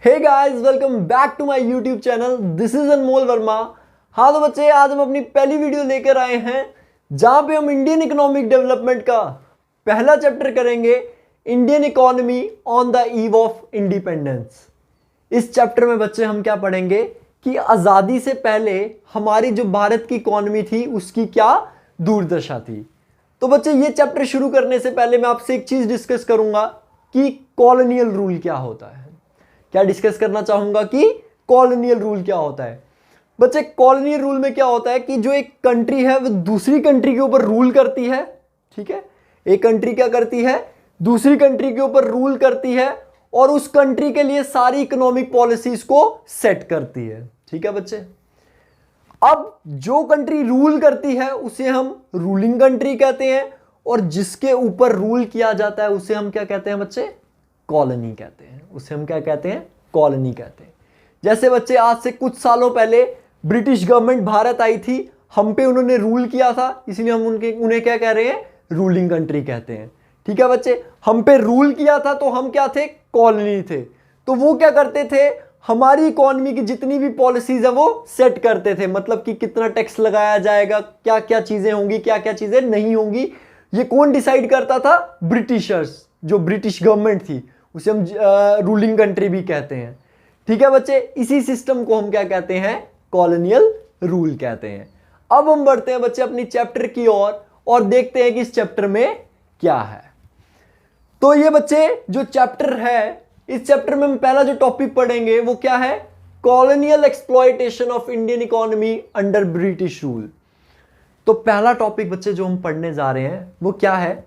Hey guys, welcome back to my YouTube channel. This is Anmol Verma. हाँ तो बच्चे, आज हम अपनी पहली वीडियो लेकर आए हैं जहां पे हम इंडियन इकोनॉमिक डेवलपमेंट का पहला चैप्टर करेंगे, Indian economy on the eve of independence. इस चैप्टर में बच्चे हम क्या पढ़ेंगे कि आज़ादी से पहले हमारी जो भारत की इकोनॉमी थी उसकी क्या दुर्दशा थी। तो बच्चे, ये चैप्टर शुरू करने से पहले मैं आपसे एक चीज डिस्कस करूंगा कि कॉलोनियल रूल क्या होता है। क्या डिस्कस करना चाहूंगा कि कॉलोनियल रूल क्या होता है। बच्चे, कॉलोनियल रूल में क्या होता है कि जो एक कंट्री है वो दूसरी कंट्री के ऊपर रूल करती है। ठीक है, एक कंट्री क्या करती है, दूसरी कंट्री के ऊपर रूल करती है और उस कंट्री के लिए सारी इकोनॉमिक पॉलिसीज को सेट करती है। ठीक है बच्चे, अब जो कंट्री रूल करती है उसे हम रूलिंग कंट्री कहते हैं और जिसके ऊपर रूल किया जाता है उसे हम क्या कहते हैं बच्चे, कॉलोनी कहते हैं। उसे हम क्या कहते हैं, कॉलोनी कहते हैं। जैसे बच्चे, आज से कुछ सालों पहले ब्रिटिश गवर्नमेंट भारत आई थी, हम पे उन्होंने रूल किया था, इसलिए हम उन्हें क्या कह रहे हैं, रूलिंग कंट्री कहते हैं। ठीक है बच्चे, हम पे रूल किया था तो हम क्या थे, कॉलोनी थे। तो वो क्या करते थे, हमारी इकोनॉमी की जितनी भी पॉलिसीज है वो सेट करते थे। मतलब कि कितना टैक्स लगाया जाएगा, क्या क्या चीजें होंगी, क्या क्या चीजें नहीं होंगी, ये कौन डिसाइड करता था, ब्रिटिशर्स। जो ब्रिटिश गवर्नमेंट थी उसे हम रूलिंग कंट्री भी कहते हैं। ठीक है बच्चे, इसी सिस्टम को हम क्या कहते हैं, कॉलोनियल रूल कहते हैं। अब हम बढ़ते हैं बच्चे अपनी चैप्टर की ओर और देखते हैं कि इस चैप्टर में क्या है। तो ये बच्चे जो चैप्टर है, इस चैप्टर में हम पहला जो टॉपिक पढ़ेंगे वो क्या है, colonial exploitation of Indian economy under British rule. तो पहला टॉपिक बच्चे जो हम पढ़ने जा रहे हैं वो क्या है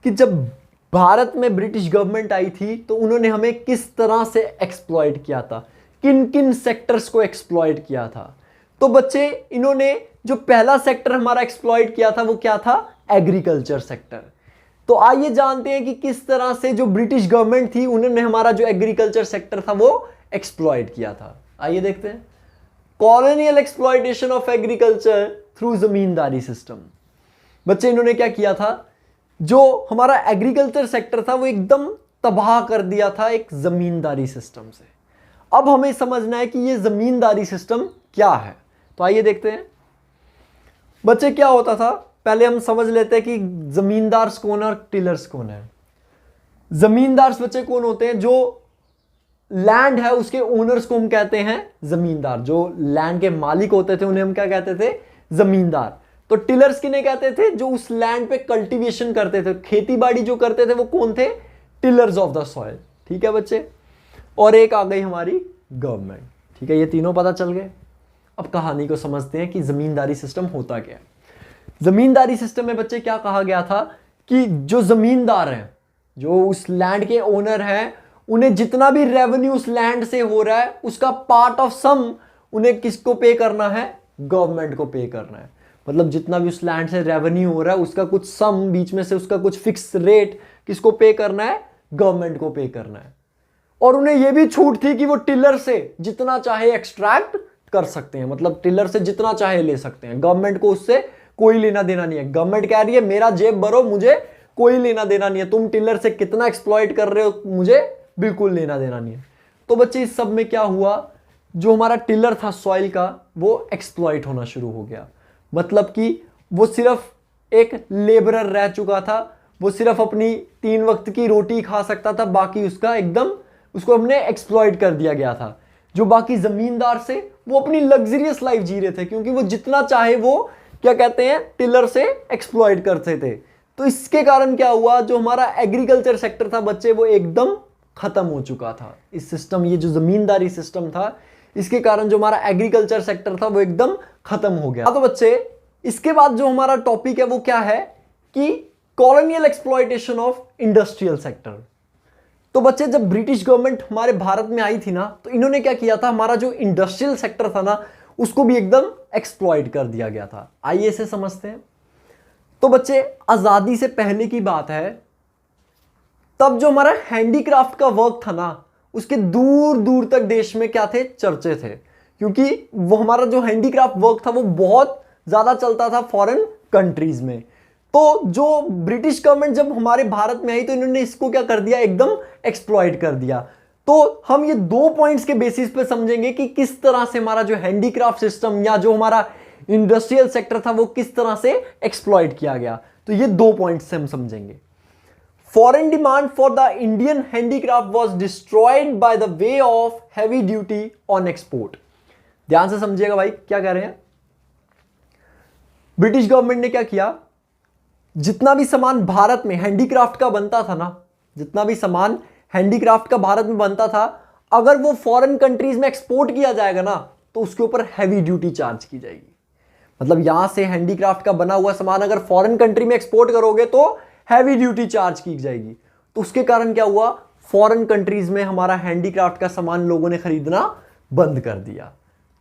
कि जब भारत में ब्रिटिश गवर्नमेंट आई थी तो उन्होंने हमें किस तरह से एक्सप्लॉइट किया था, किन किन सेक्टर्स को एक्सप्लॉइट किया था। तो बच्चे, इन्होंने जो पहला सेक्टर हमारा एक्सप्लॉइट किया था वो क्या था, एग्रीकल्चर सेक्टर। तो आइए जानते हैं कि किस तरह से जो ब्रिटिश गवर्नमेंट थी उन्होंने हमारा जो एग्रीकल्चर सेक्टर था वो एक्सप्लॉइट किया था। आइए देखते हैं, colonial exploitation of agriculture through zamindari system. बच्चे, इन्होंने क्या किया था, जो हमारा एग्रीकल्चर सेक्टर था वो एकदम तबाह कर दिया था एक जमींदारी सिस्टम से। अब हमें समझना है कि ये जमींदारी सिस्टम क्या है। तो आइए देखते हैं बच्चे क्या होता था। पहले हम समझ लेते हैं कि जमींदार कौन है और टिलर्स कौन है। जमींदार बच्चे कौन होते हैं, जो लैंड है उसके ओनर्स को हम कहते हैं जमींदार। जो लैंड के मालिक होते थे उन्हें हम क्या कहते थे, जमींदार। तो टिलर्स किन्हें कहते थे, जो उस लैंड पे कल्टीवेशन करते थे, खेती बाड़ी जो करते थे वो कौन थे, टिलर्स ऑफ द सॉइल। ठीक है बच्चे, और एक आ गई हमारी गवर्नमेंट। ठीक है, ये तीनों पता चल गए। अब कहानी को समझते हैं कि जमींदारी सिस्टम होता क्या है। जमींदारी सिस्टम में बच्चे क्या कहा गया था कि जो जमींदार हैं, जो उस लैंड के ओनर हैं, उन्हें जितना भी रेवेन्यू उस लैंड से हो रहा है उसका पार्ट ऑफ सम उन्हें किसको पे करना है, गवर्नमेंट को पे करना है। मतलब जितना भी उस लैंड से रेवेन्यू हो रहा है उसका कुछ सम, बीच में से उसका कुछ फिक्स रेट किसको पे करना है, गवर्नमेंट को पे करना है। और उन्हें यह भी छूट थी कि वो टिलर से जितना चाहे एक्सट्रैक्ट कर सकते हैं, मतलब टिलर से जितना चाहे ले सकते हैं। गवर्नमेंट को उससे कोई लेना देना नहीं है। गवर्नमेंट कह रही है मेरा जेब भरो, मुझे कोई लेना देना नहीं है, तुम टिलर से कितना एक्सप्लॉइट कर रहे हो मुझे बिल्कुल लेना देना नहीं है। तो बच्चे, इस सब में क्या हुआ, जो हमारा टिलर था सॉइल का वो एक्सप्लॉइट होना शुरू हो गया। मतलब कि वो सिर्फ एक लेबरर रह चुका था, वो सिर्फ अपनी 3 वक्त की रोटी खा सकता था, बाकी उसका एकदम उसको हमने एक्सप्लॉइट कर दिया गया था। जो बाकी जमींदार से वो अपनी लग्जरियस लाइफ जी रहे थे, क्योंकि वो जितना चाहे वो क्या कहते हैं, टिलर से एक्सप्लॉइट करते थे। तो इसके कारण क्या हुआ, जो हमारा एग्रीकल्चर सेक्टर था बच्चे वो एकदम खत्म हो चुका था। इस सिस्टम, ये जो जमींदारी सिस्टम था, इसके कारण जो हमारा एग्रीकल्चर सेक्टर था वो एकदम खत्म हो गया। तो बच्चे, इसके बाद जो हमारा टॉपिक है वो क्या है कि colonial exploitation of industrial sector. तो बच्चे, जब ब्रिटिश गवर्नमेंट हमारे भारत में आई थी ना, तो इन्होंने क्या किया था, हमारा जो इंडस्ट्रियल सेक्टर था ना उसको भी एकदम एक्सप्लॉइट कर दिया गया था। आइए इसे समझते हैं। तो बच्चे, आजादी से पहले की बात है, तब जो हमारा हैंडीक्राफ्ट का वर्क था ना उसके दूर दूर तक देश में क्या थे, चर्चे थे। क्योंकि वो हमारा जो हैंडीक्राफ्ट वर्क था वो बहुत ज्यादा चलता था फॉरेन कंट्रीज में। तो जो ब्रिटिश गवर्नमेंट जब हमारे भारत में आई तो इन्होंने इसको क्या कर दिया, एकदम एक्सप्लॉइट कर दिया। तो हम ये 2 पॉइंट्स के बेसिस पे समझेंगे कि किस तरह से हमारा जो हैंडीक्राफ्ट सिस्टम या जो हमारा इंडस्ट्रियल सेक्टर था वो किस तरह से एक्सप्लॉइट किया गया। तो ये 2 पॉइंट्स से हम समझेंगे। Foreign demand for the Indian handicraft was destroyed by the way of heavy duty on export. ध्यान से समझिएगा भाई, क्या कह रहे हैं। ब्रिटिश गवर्नमेंट ने क्या किया, जितना भी सामान भारत में हैंडीक्राफ्ट का बनता था ना, जितना भी सामान हैंडीक्राफ्ट का भारत में बनता था, अगर वो फॉरेन कंट्रीज में एक्सपोर्ट किया जाएगा ना तो उसके ऊपर हैवी ड्यूटी चार्ज की जाएगी। मतलब यहां से हैंडीक्राफ्ट का बना हुआ सामान अगर फॉरेन कंट्री में एक्सपोर्ट करोगे तो हैवी ड्यूटी चार्ज की जाएगी। तो उसके कारण क्या हुआ, फॉरेन कंट्रीज में हमारा हैंडीक्राफ्ट का सामान लोगों ने खरीदना बंद कर दिया।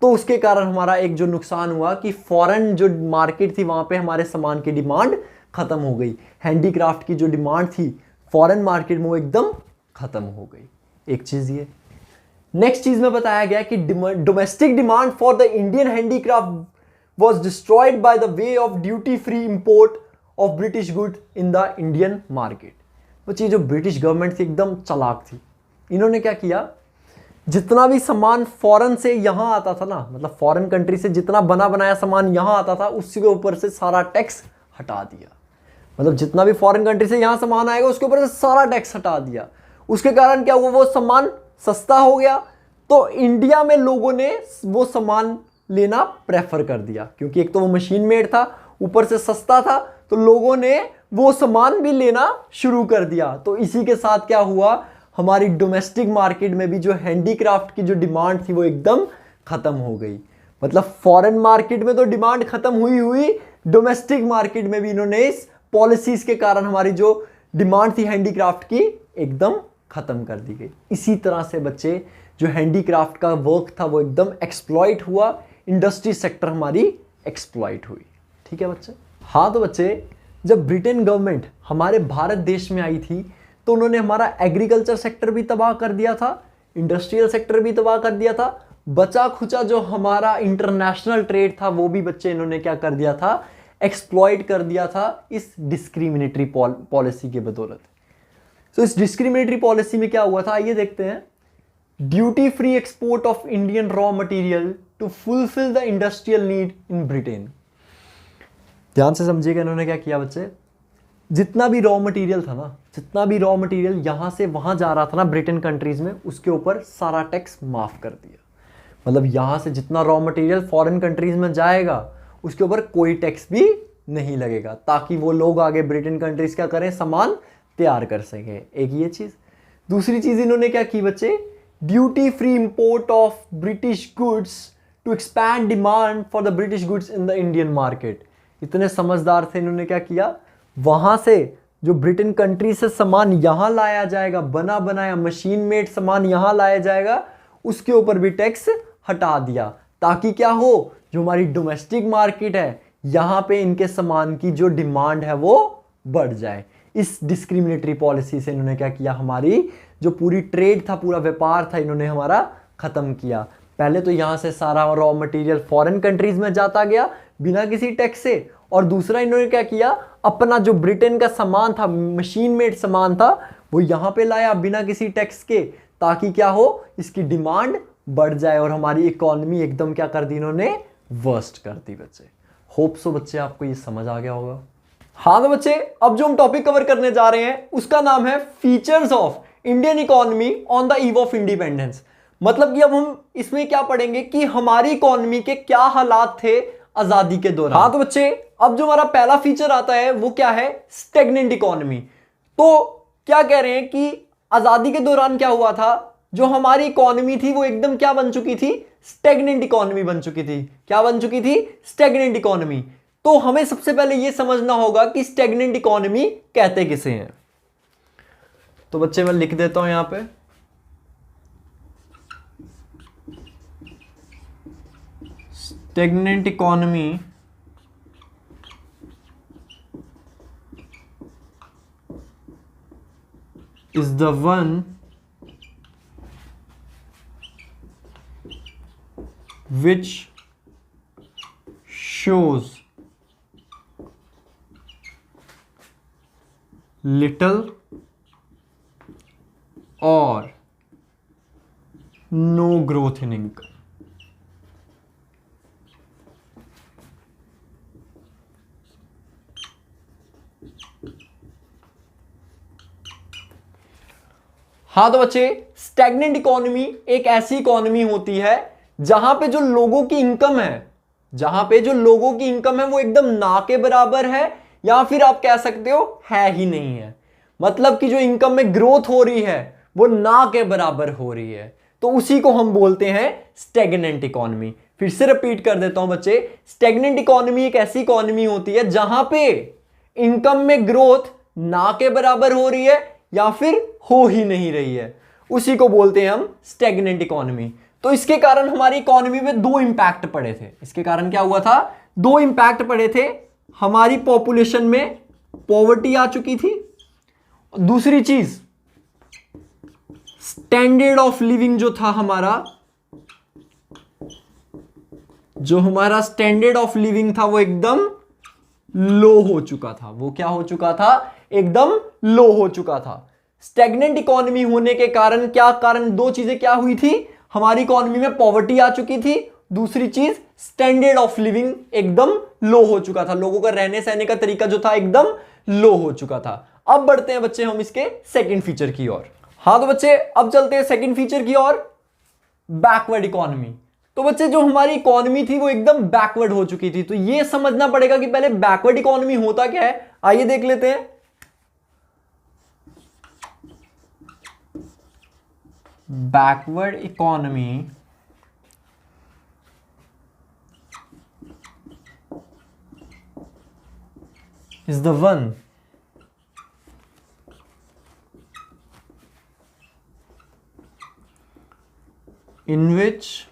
तो उसके कारण हमारा एक जो नुकसान हुआ कि फॉरेन जो मार्केट थी वहां पे हमारे सामान की डिमांड खत्म हो गई। हैंडीक्राफ्ट की जो डिमांड थी फॉरेन मार्केट में वो एकदम खत्म हो गई। एक चीज ये। नेक्स्ट चीज में बताया गया कि domestic demand for the Indian handicraft was destroyed by the way of duty free import of British goods in the Indian market। वो चीज जो ब्रिटिश गवर्नमेंट थी एकदम चालाक थी। इन्होंने क्या किया, जितना भी सामान फॉरेन से यहां आता था ना, मतलब फॉरेन कंट्री से जितना बना बनाया सामान यहां आता था उसके ऊपर से सारा टैक्स हटा दिया। मतलब जितना भी फॉरेन कंट्री से यहां सामान आएगा उसके ऊपर से सारा टैक्स हटा दिया। उसके कारण क्या हुआ, वो सामान सस्ता हो गया। तो इंडिया में लोगों ने वो सामान लेना प्रेफर कर दिया, क्योंकि एक तो वो मशीन मेड था, ऊपर से सस्ता था, तो लोगों ने वो सामान भी लेना शुरू कर दिया। तो इसी के साथ क्या हुआ, हमारी डोमेस्टिक मार्केट में भी जो हैंडीक्राफ्ट की जो डिमांड थी वो एकदम खत्म हो गई। मतलब फॉरेन मार्केट में तो डिमांड खत्म हुई डोमेस्टिक मार्केट में भी इन्होंने इस पॉलिसीज के कारण हमारी जो डिमांड थी हैंडीक्राफ्ट की एकदम खत्म कर दी गई। इसी तरह से बच्चे जो हैंडीक्राफ्ट का वर्क था वो एकदम एक्सप्लॉइट हुआ, इंडस्ट्री सेक्टर हमारी एक्सप्लॉइट हुई। ठीक है बच्चे। हाँ तो बच्चे, जब ब्रिटेन गवर्नमेंट हमारे भारत देश में आई थी तो उन्होंने हमारा एग्रीकल्चर सेक्टर भी तबाह कर दिया था, इंडस्ट्रियल सेक्टर भी तबाह कर दिया था। बचा खुचा जो हमारा इंटरनेशनल ट्रेड था वो भी बच्चे इन्होंने क्या कर दिया था, एक्सप्लॉइट कर दिया था इस डिस्क्रिमिनेटरी पॉलिसी के बदौलत। तो इस डिस्क्रिमिनेटरी पॉलिसी में क्या हुआ था, आइए देखते हैं। Duty free export of Indian raw material to fulfil the industrial need in Britain. ध्यान से समझिएगा इन्होंने क्या किया बच्चे, जितना भी रॉ मटेरियल था ना, जितना भी रॉ मटेरियल यहां से वहां जा रहा था ना ब्रिटेन कंट्रीज में, उसके ऊपर सारा टैक्स माफ कर दिया। मतलब यहां से जितना रॉ मटेरियल फॉरेन कंट्रीज में जाएगा उसके ऊपर कोई टैक्स भी नहीं लगेगा, ताकि वो लोग आगे ब्रिटेन कंट्रीज क्या करें, सामान तैयार कर सकें। एक ये चीज। दूसरी चीज इन्होंने क्या की बच्चे, duty free import of British goods to expand demand for the British goods in the Indian market. इतने समझदार थे, इन्होंने क्या किया, वहां से जो ब्रिटेन कंट्री से सामान यहां लाया जाएगा, बना बनाया मशीन मेड सामान यहां लाया जाएगा, उसके ऊपर भी टैक्स हटा दिया, ताकि क्या हो, जो हमारी डोमेस्टिक मार्केट है यहां पे इनके सामान की जो डिमांड है वो बढ़ जाए। इस डिस्क्रिमिनेटरी पॉलिसी से इन्होंने क्या किया, हमारी जो पूरी ट्रेड था, पूरा व्यापार था, इन्होंने हमारा खत्म किया। पहले तो यहां से सारा रॉ मटेरियल फॉरेन कंट्रीज में जाता गया बिना किसी टैक्स से, और दूसरा इन्होंने क्या किया, अपना जो ब्रिटेन का सामान था, मशीन मेड सामान था, वो यहां पे लाया बिना किसी टैक्स के, ताकि क्या हो, इसकी डिमांड बढ़ जाए और हमारी इकोनॉमी एकदम क्या कर दी इन्होंने, वर्स्ट कर दी बच्चे। होप सो बच्चे आपको ये समझ आ गया होगा। हाँ तो बच्चे, अब जो हम टॉपिक कवर करने जा रहे हैं उसका नाम है features of Indian economy on the eve of independence. मतलब कि अब हम इसमें क्या पढ़ेंगे कि हमारी इकोनॉमी के क्या हालात थे आजादी के दौरान। हाँ तो बच्चे, अब जो हमारा पहला फीचर आता है वो क्या है, स्टेगनेंट इकोनॉमी। तो क्या कह रहे हैं कि आजादी के दौरान क्या हुआ था, जो हमारी इकोनॉमी थी वो एकदम क्या बन चुकी थी, स्टेगनेंट इकोनॉमी बन चुकी थी। क्या बन चुकी थी, स्टेगनेंट इकोनॉमी। तो हमें सबसे पहले यह समझना होगा कि स्टेगनेंट इकोनॉमी कहते किसे हैं। तो बच्चे मैं लिख देता हूं यहां पे, stagnant economy is the one which shows little or no growth in income. हाँ तो बच्चे, स्टैग्नेंट इकोनॉमी एक ऐसी इकोनॉमी होती है जहां पे जो लोगों की इनकम है, वो एकदम ना के बराबर है, या फिर आप कह सकते हो है ही नहीं है। मतलब कि जो इनकम में ग्रोथ हो रही है वो ना के बराबर हो रही है, तो उसी को हम बोलते हैं स्टैग्नेंट इकोनॉमी। फिर से रिपीट कर देता हूं बच्चे, स्टैग्नेंट इकोनॉमी एक ऐसी इकोनॉमी होती है जहां पे इनकम में ग्रोथ ना के बराबर हो रही है या फिर हो ही नहीं रही है, उसी को बोलते हैं हम स्टैग्नेंट इकोनॉमी। तो इसके कारण हमारी इकोनॉमी में दो इंपैक्ट पड़े थे। इसके कारण क्या हुआ था? दो इंपैक्ट पड़े थे। हमारी पॉपुलेशन में पॉवर्टी आ चुकी थी, दूसरी चीज स्टैंडर्ड ऑफ लिविंग जो था हमारा, स्टैंडर्ड ऑफ लिविंग था वो एकदम लो हो चुका था। वो क्या हो चुका था? एकदम लो हो चुका था। स्टैग्नेंट इकोनॉमी होने के कारण दो चीजें क्या हुई थी? हमारी इकोनॉमी में पॉवर्टी आ चुकी थी, दूसरी चीज स्टैंडर्ड ऑफ लिविंग एकदम लो हो चुका था। लोगों का रहने सहने का तरीका जो था एकदम लो हो चुका था। अब बढ़ते हैं बच्चे हम इसके सेकंड फीचर की ओर। हाँ तो बच्चे अब चलते हैं सेकंड फीचर की ओर, बैकवर्ड इकोनॉमी। तो बच्चे जो हमारी इकोनॉमी थी वो एकदम बैकवर्ड हो चुकी थी। तो ये समझना पड़ेगा कि पहले बैकवर्ड इकोनॉमी होता क्या है, आइए देख लेते हैं। Backward economy is the one in which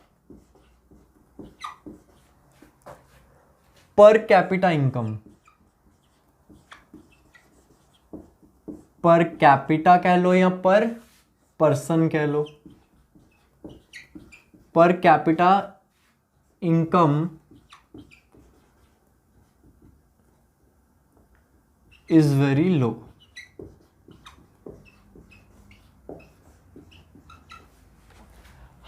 per capita income, per capita कह लो या पर पर्सन कह लो, per capita income is very low.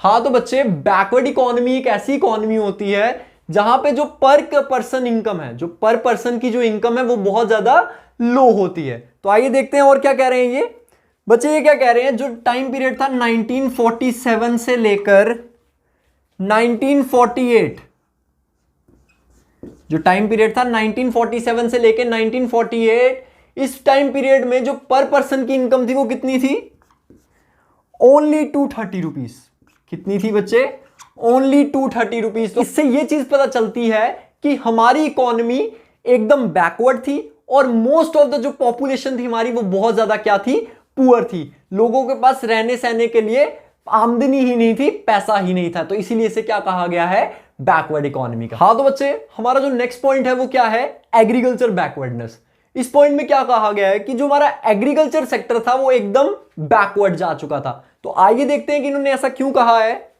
हाँ तो बच्चे, बैकवर्ड इकोनॉमी एक ऐसी इकोनॉमी होती है जहां पे जो पर पर्सन इनकम है, जो पर पर्सन की जो इनकम है वो बहुत ज्यादा लो होती है। तो आइए देखते हैं और क्या कह रहे हैं ये बच्चे। ये क्या कह रहे हैं, जो टाइम पीरियड था 1947 से लेकर 1948, जो टाइम पीरियड था 1947 से लेकर 1948, इस टाइम पीरियड में जो पर पर्सन की इनकम थी वो कितनी थी? Only 230 rupees. कितनी थी बच्चे? Only 230 rupees. तो इससे यह चीज पता चलती है कि हमारी इकोनॉमी एकदम बैकवर्ड थी और मोस्ट ऑफ द जो पॉपुलेशन थी हमारी वो बहुत ज्यादा क्या थी? पुअर थी। लोगों के पास रहने सहने के लिए आमदनी ही नहीं थी, पैसा ही नहीं था। तो इसीलिए इसे क्या कहा गया है? बैकवर्ड इकोनॉमी का। हाँ तो बच्चे, हमारा जो नेक्स्ट पॉइंट है वो क्या है? Agriculture backwardness. इस पॉइंट में क्या कहा गया है कि जो हमारा एग्रीकल्चर सेक्टर था वो एकदम बैकवर्ड जा चुका था। तो आइए देखते हैं कि इन्होंने ऐसा क्यों कहा है।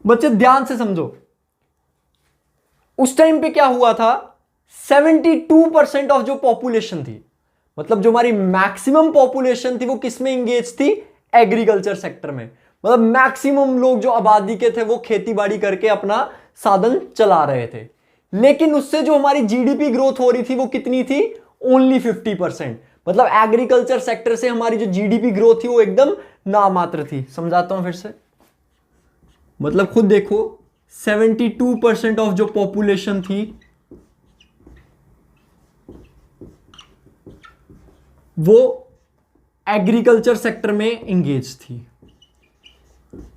बच्चे ध्यान से समझो, उस टाइम पे क्या हुआ था? 72% ऑफ जो पॉपुलेशन थी, मतलब जो हमारी मैक्सिमम पॉपुलेशन थी वो किस में इंगेज थी? एग्रीकल्चर सेक्टर में। मतलब मैक्सिमम लोग जो आबादी के थे वो खेती बाड़ी करके अपना साधन चला रहे थे। लेकिन उससे जो हमारी जीडीपी ग्रोथ हो रही थी वो कितनी थी? ओनली 50%। मतलब एग्रीकल्चर सेक्टर से हमारी जो जीडीपी ग्रोथ थी वो एकदम नामात्र थी। समझाता हूं फिर से, मतलब खुद देखो, 72% ऑफ जो पॉपुलेशन थी वो एग्रीकल्चर सेक्टर में इंगेज थी,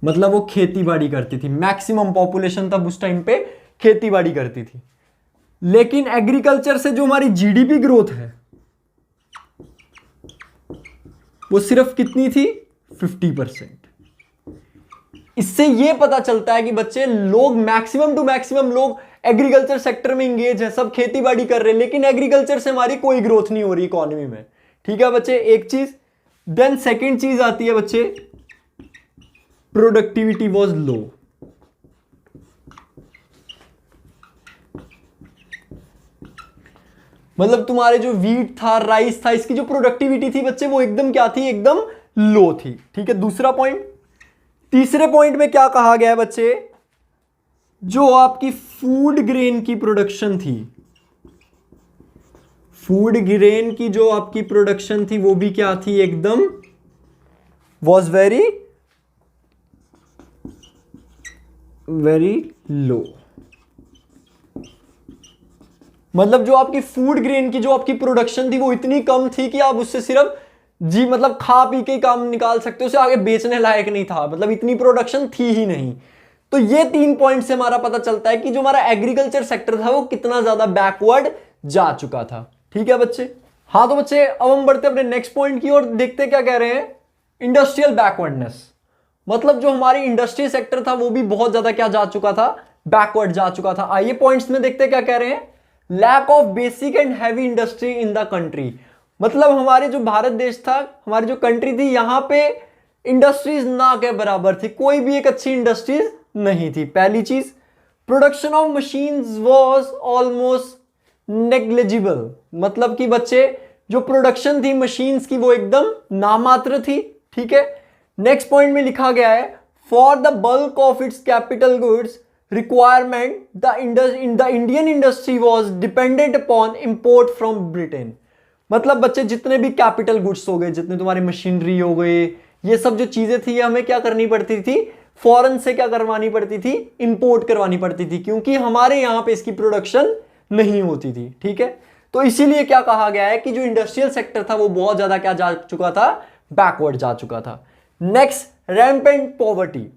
मतलब वो खेती बाड़ी करती थी। मैक्सिमम पॉपुलेशन तब उस टाइम पे खेती बाड़ी करती थी। लेकिन एग्रीकल्चर से जो हमारी जीडीपी ग्रोथ है वो सिर्फ कितनी थी? 50%। इससे यह पता चलता है कि बच्चे लोग मैक्सिमम टू मैक्सिमम लोग एग्रीकल्चर सेक्टर में इंगेज है, सब खेती बाड़ी कर रहे हैं, लेकिन एग्रीकल्चर से हमारी कोई ग्रोथ नहीं हो रही इकोनॉमी में। ठीक है बच्चे, एक चीज। देन सेकेंड चीज आती है बच्चे, प्रोडक्टिविटी वॉज लो। मतलब तुम्हारे जो वीट था, राइस था, इसकी जो प्रोडक्टिविटी थी बच्चे वो एकदम क्या थी? एकदम लो थी। ठीक है, दूसरा पॉइंट, तीसरे पॉइंट में क्या कहा गया है बच्चे, जो आपकी फूड ग्रेन की प्रोडक्शन थी, फूड ग्रेन की जो आपकी प्रोडक्शन थी वो भी क्या थी, एकदम वॉज वेरी वेरी लो। मतलब जो आपकी फूड ग्रेन की जो आपकी प्रोडक्शन थी वो इतनी कम थी कि आप उससे सिर्फ जी मतलब खा पी के काम निकाल सकते हो, उसे आगे बेचने लायक नहीं था, मतलब इतनी प्रोडक्शन थी ही नहीं। तो ये 3 पॉइंट से हमारा पता चलता है कि जो हमारा एग्रीकल्चर सेक्टर था वो कितना ज्यादा बैकवर्ड जा चुका था। ठीक है बच्चे। हाँ तो बच्चे अब हम बढ़ते अपने नेक्स्ट पॉइंट की ओर, देखते क्या कह रहे हैं, इंडस्ट्रियल बैकवर्डनेस। मतलब जो हमारी इंडस्ट्री सेक्टर था वो भी बहुत ज्यादा क्या जा चुका था, बैकवर्ड जा चुका था। आइए पॉइंट्स में देखते क्या कह रहे हैं, lack of basic and heavy industry in the country. मतलब हमारे जो भारत देश था, हमारी जो कंट्री थी, यहां पे इंडस्ट्रीज ना के बराबर थी, कोई भी एक अच्छी इंडस्ट्रीज नहीं थी। पहली चीज, production of machines was almost negligible. मतलब कि बच्चे जो प्रोडक्शन थी मशीन्स की वो एकदम नामात्र थी। ठीक है। नेक्स्ट पॉइंट में लिखा गया है, for the bulk of its capital goods requirement the Indian industry was dependent upon import from Britain. मतलब बच्चे जितने भी कैपिटल गुड्स हो गए, जितने तुम्हारी मशीनरी हो गए, ये सब जो चीजें थी हमें क्या करनी पड़ती थी, फॉरेन से क्या करवानी पड़ती थी, इंपोर्ट करवानी पड़ती थी, क्योंकि हमारे यहां पे इसकी प्रोडक्शन नहीं होती थी। ठीक है। तो इसीलिए क्या कहा गया है कि जो इंडस्ट्रियल सेक्टर था वो बहुत ज्यादा क्या जा चुका था, बैकवर्ड जा चुका था। Next, rampant poverty.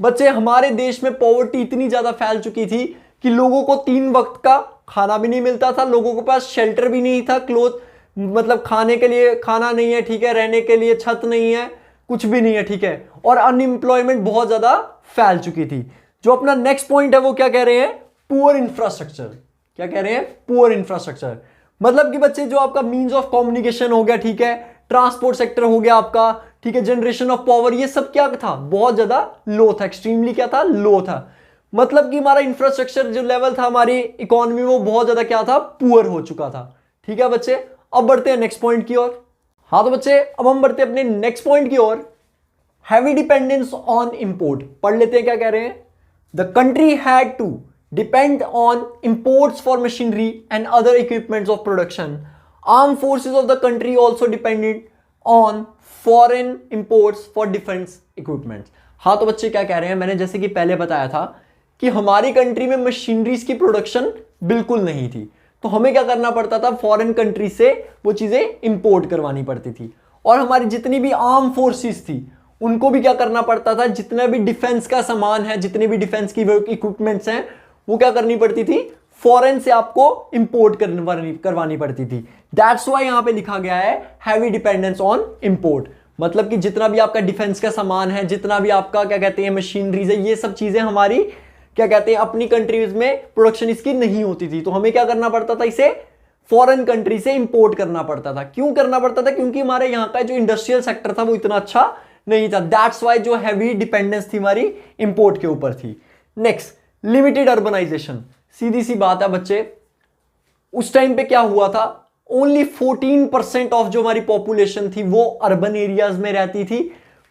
बच्चे हमारे देश में पॉवर्टी इतनी ज्यादा फैल चुकी थी कि लोगों को 3 वक्त का खाना भी नहीं मिलता था, लोगों के पास शेल्टर भी नहीं था, क्लोथ मतलब खाने के लिए खाना नहीं है, ठीक है, रहने के लिए छत नहीं है, कुछ भी नहीं है। ठीक है। और अनएम्प्लॉयमेंट बहुत ज्यादा फैल चुकी थी। जो अपना नेक्स्ट पॉइंट है वो क्या कह रहे हैं, पुअर इंफ्रास्ट्रक्चर। क्या कह रहे हैं, पुअर इंफ्रास्ट्रक्चर। मतलब कि बच्चे जो आपका मीन्स ऑफ कम्युनिकेशन हो गया, ठीक है, ट्रांसपोर्ट सेक्टर हो गया आपका, ठीक है, जनरेशन ऑफ पावर, ये सब क्या था, बहुत ज्यादा लो था, एक्सट्रीमली क्या था, लो था। मतलब कि हमारा इंफ्रास्ट्रक्चर जो लेवल था, हमारी इकोनॉमी वो बहुत ज्यादा क्या था, पुअर हो चुका था। ठीक है बच्चे। अब बढ़ते हैं नेक्स्ट पॉइंट की ओर। हाँ तो बच्चे अब हम बढ़ते हैं अपने नेक्स्ट पॉइंट की ओर, हैवी डिपेंडेंस ऑन इंपोर्ट। पढ़ लेते हैं क्या कह रहे हैं, the country had to depend on imports for machinery and other equipments of production. Armed forces of the country also depended on foreign imports for defense equipments. हाँ तो बच्चे क्या कह रहे हैं, मैंने जैसे कि पहले बताया था कि हमारी कंट्री में मशीनरीज की प्रोडक्शन बिल्कुल नहीं थी, तो हमें क्या करना पड़ता था, फॉरेन कंट्री से वो चीजें इंपोर्ट करवानी पड़ती थी। और हमारी जितनी भी आर्म फोर्सेस थी उनको भी क्या करना पड़ता था, जितना भी डिफेंस का सामान है, जितने भी डिफेंस की इक्विपमेंट्स हैं, वो क्या करनी पड़ती थी, फॉरेन से आपको इंपोर्ट करवानी पड़ती थी। दैट्स व्हाई यहां पे लिखा गया है हैवी डिपेंडेंस ऑन इंपोर्ट। मतलब कि जितना भी आपका डिफेंस का सामान है, जितना भी आपका क्या कहते हैं मशीनरीज है, ये सब चीजें हमारी क्या कहते हैं अपनी कंट्रीज में प्रोडक्शन इसकी नहीं होती थी, तो हमें क्या करना पड़ता था, इसे फॉरेन कंट्री से इंपोर्ट करना पड़ता था। क्यों करना पड़ता था, क्योंकि हमारे यहाँ का जो इंडस्ट्रियल सेक्टर था वो इतना अच्छा नहीं था। दैट्स व्हाई जो हैवी डिपेंडेंस थी हमारी इंपोर्ट के ऊपर थी। Next, limited urbanisation. सीधी सी बात है बच्चे, उस टाइम पे क्या हुआ था, ओनली 14% ऑफ जो हमारी पॉपुलेशन थी वो अर्बन एरियाज में रहती थी,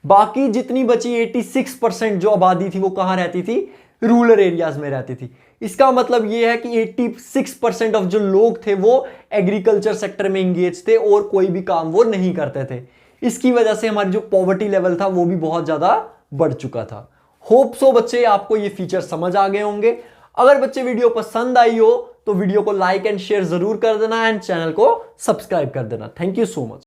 बाकी जितनी बची 86% जो आबादी थी वो कहां रहती थी, रूरल एरियाज में रहती थी। इसका मतलब यह है कि 86% ऑफ जो लोग थे वो एग्रीकल्चर सेक्टर में इंगेज थे और कोई भी काम वो नहीं करते थे। इसकी वजह से हमारी जो पॉवर्टी लेवल था वो भी बहुत ज्यादा बढ़ चुका था। होप सो बच्चे आपको ये फीचर समझ आ गए होंगे। अगर बच्चे वीडियो पसंद आई हो तो वीडियो को लाइक एंड शेयर जरूर कर देना एंड चैनल को सब्सक्राइब कर देना। Thank you so much.